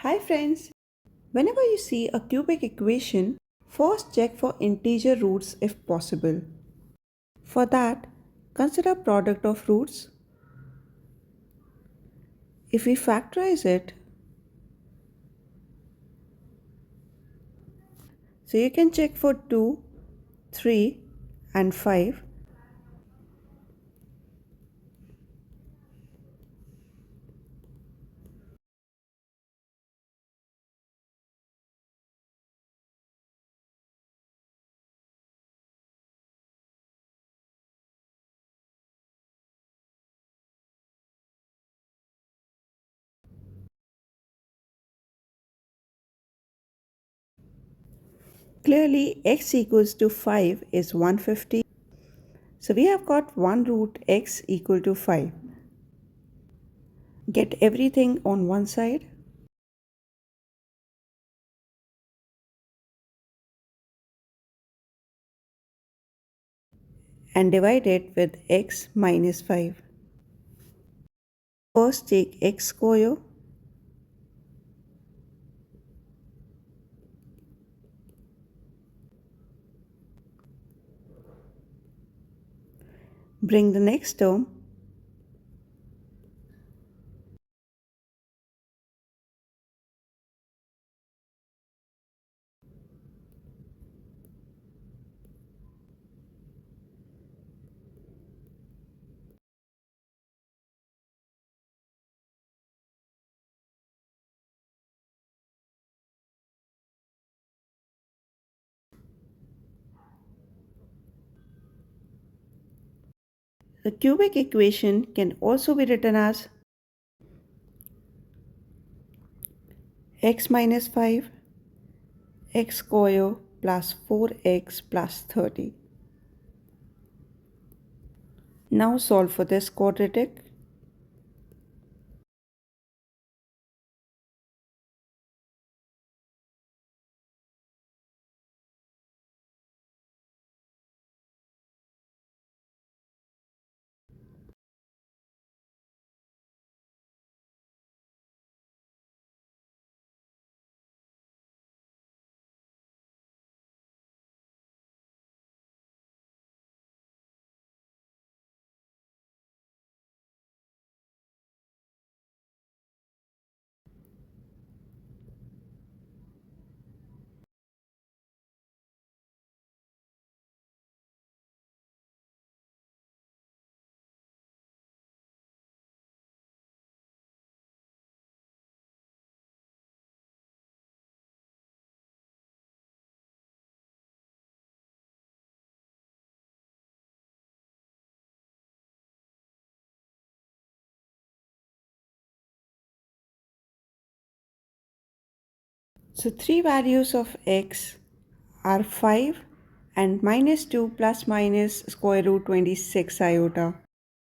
Hi friends! Whenever you see a cubic equation, first check for integer roots if possible. For that, consider product of roots. If we factorize it, so you can check for 2, 3 and 5. Clearly x equals to 5 is 150. So we have got one root x equal to 5. Get everything on one side and divide it with x minus 5. First take x square. Bring the next term. The cubic equation can also be written as x minus 5 x square plus 4x plus 30. Now solve for this quadratic. So three values of x are 5 and minus 2 plus minus square root 26 iota.